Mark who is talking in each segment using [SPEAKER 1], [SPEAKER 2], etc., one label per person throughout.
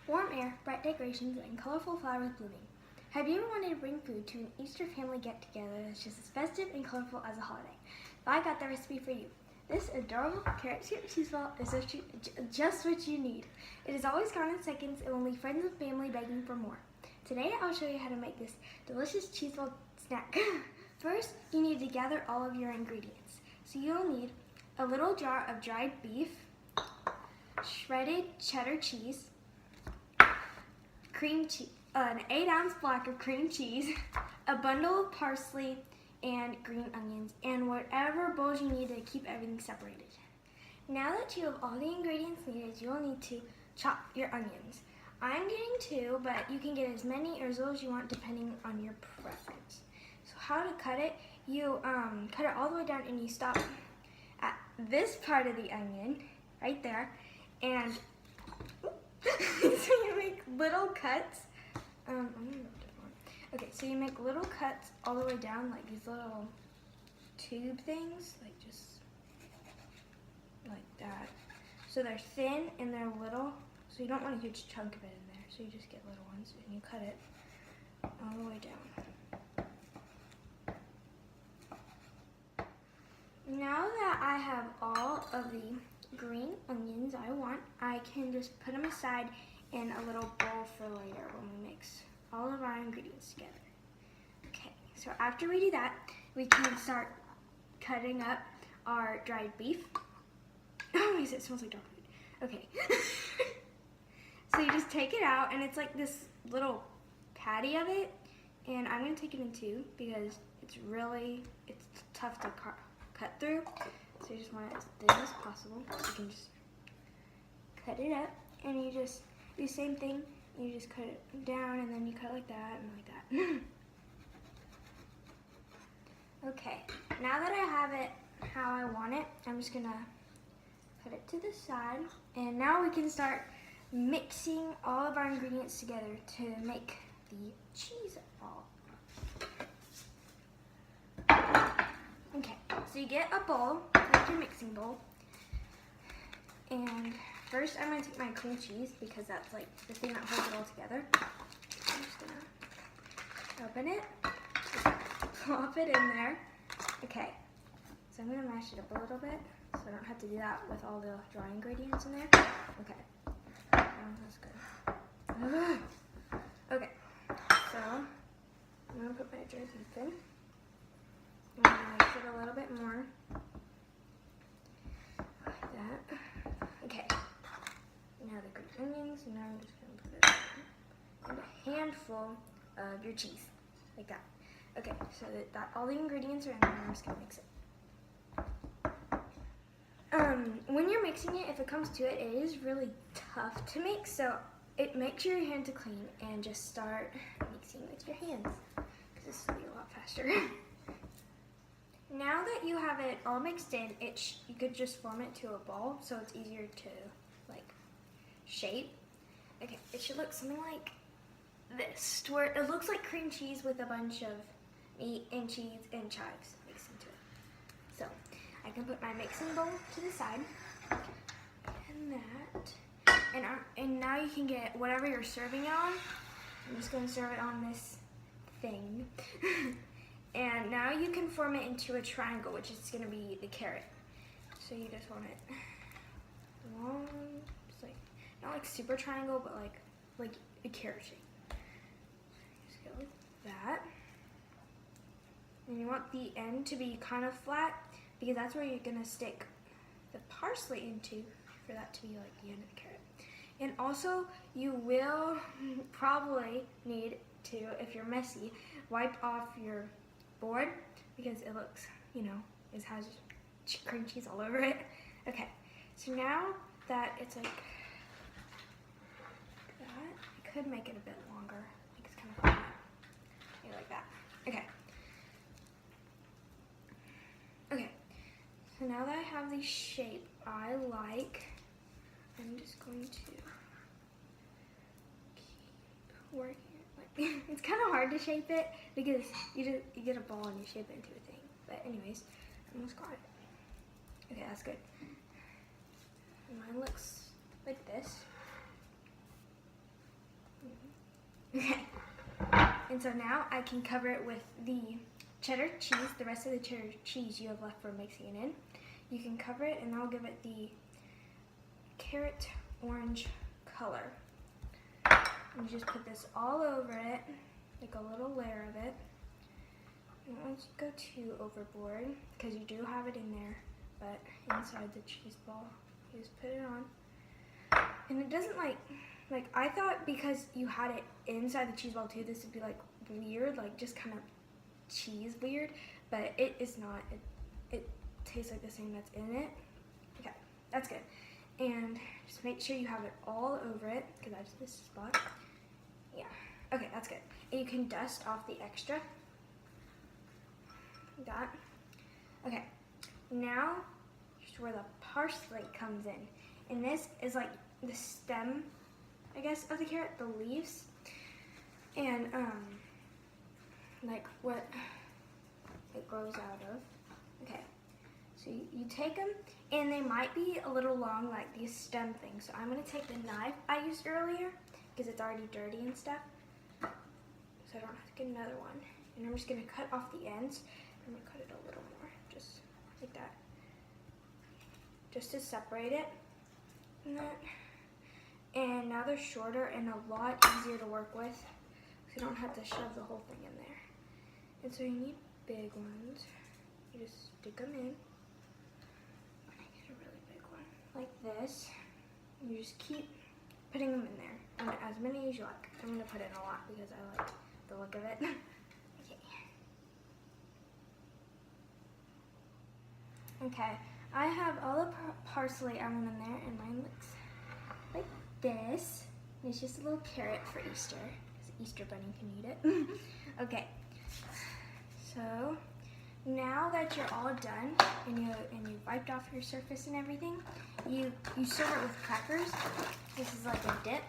[SPEAKER 1] warm air, bright decorations, and colorful flowers blooming. Have you ever wanted to bring food to an Easter family get-together that's just as festive and colorful as a holiday? I got the recipe for you. This adorable carrot-shaped cheeseball is just what you need. It is always gone in seconds and will leave friends and family begging for more. Today I'll show you how to make this delicious cheeseball snack. First, you need to gather all of your ingredients. So you'll need a little jar of dried beef, shredded cheddar cheese, cream cheese, an 8-ounce block of cream cheese, a bundle of parsley and green onions, and whatever bowls you need to keep everything separated. Now that you have all the ingredients needed, you'll need to chop your onions. I'm getting 2, but you can get as many or as little as you want depending on your preference. So how to cut it, you cut it all the way down and you stop at this part of the onion, right there, and so you make little cuts. Okay, so you make little cuts all the way down, like these little tube things, like just like that. So they're thin and they're little, so you don't want a huge chunk of it in there, so you just get little ones and you cut it all the way down. Now that I have all of the green onions I want, I can just put them aside in a little bowl for later when we mix all of our ingredients together. Okay, so after we do that, we can start cutting up our dried beef. Oh, it smells like dog food. Okay. So you just take it out, and it's like this little patty of it, and I'm gonna take it in 2 because it's tough to cut through. So you just want it as thin as possible. So you can just cut it up, and you just do the same thing. You just cut it down, and then you cut like that and like that. Okay, now that I have it how I want it, I'm just gonna put it to the side, and now we can start mixing all of our ingredients together to make the cheese ball. Okay, so you get a bowl, like your mixing bowl, and first I'm going to take my cream cheese because that's like the thing that holds it all together. I'm just going to open it, plop it in there. Okay, so I'm going to mash it up a little bit so I don't have to do that with all the dry ingredients in there. Okay, that's good. Okay, so I'm going to put my dry beef in. I'm going to mix it a little bit more, like that. Okay, now the green onions, and now I'm just going to put it in a handful of your cheese, like that. Okay, so that all the ingredients are in there, I'm just going to mix it. When you're mixing it, if it comes to it, it is really tough to mix, so make sure your hands are clean and just start mixing with your hands, because this will be a lot faster. Now that you have it all mixed in, you could just form it to a ball, so it's easier to like shape. Okay, it should look something like this, where it looks like cream cheese with a bunch of meat and cheese and chives mixed into it. So I can put my mixing bowl to the side, and that, and now you can get whatever you're serving it on. I'm just going to serve it on this thing. And now you can form it into a triangle, which is going to be the carrot. So you just want it long, just like, not like super triangle, but like a carrot shape. Just go like that. And you want the end to be kind of flat, because that's where you're going to stick the parsley into, for that to be like the end of the carrot. And also, you will probably need to, if you're messy, wipe off your board, because it looks, it has cream cheese all over it. Okay, so now that it's like that, I could make it a bit longer. I think it's kind of fun. Maybe like that. Okay. Okay, so now that I have the shape I like, I'm just going to keep working it. It's kind of hard to shape it because you get a ball and you shape it into a thing. But anyways, I almost got it. Okay, that's good. Mine looks like this. And so now I can cover it with the cheddar cheese, the rest of the cheddar cheese you have left for mixing it in. You can cover it and that'll give it the carrot orange color. And you just put this all over it, like a little layer of it. And don't go too overboard because you do have it in there, but inside the cheese ball, you just put it on. And it doesn't like I thought because you had it inside the cheese ball too, this would be like weird, like just kind of cheese weird, but it is not. It tastes like the same that's in it. Okay, that's good. And just make sure you have it all over it, because I just missed a spot. Yeah, okay, that's good. And you can dust off the extra. Like that. Okay, now here's where the parsley comes in. And this is like the stem, I guess, of the carrot, the leaves. And like what it grows out of. Okay, so you take them, and they might be a little long like these stem things. So I'm going to take the knife I used earlier, because it's already dirty and stuff, so I don't have to get another one. And I'm just going to cut off the ends. I'm going to cut it a little more, just like that, just to separate it. And now they're shorter and a lot easier to work with, so you don't have to shove the whole thing in there. And so you need big ones. You just stick them in. And I get a really big one, like this. You just keep putting them in there, and as many as you like. I'm gonna put in a lot because I like the look of it. Okay. Okay, I have all the parsley I want in there, and mine looks like this. And it's just a little carrot for Easter, because the Easter bunny can eat it. Okay, so now that you're all done and you wiped off your surface and everything, you serve it with crackers. This is like a dip.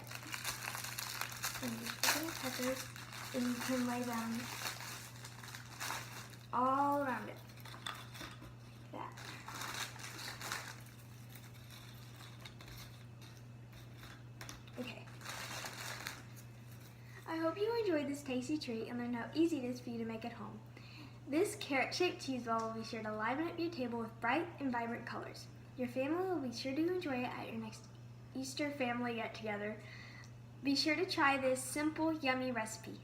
[SPEAKER 1] And you just put in the crackers, and you can lay them all around it. Like that. Okay. I hope you enjoyed this tasty treat and learned how easy it is for you to make at home. This carrot-shaped cheese ball will be sure to liven up your table with bright and vibrant colors. Your family will be sure to enjoy it at your next Easter family get-together. Be sure to try this simple, yummy recipe.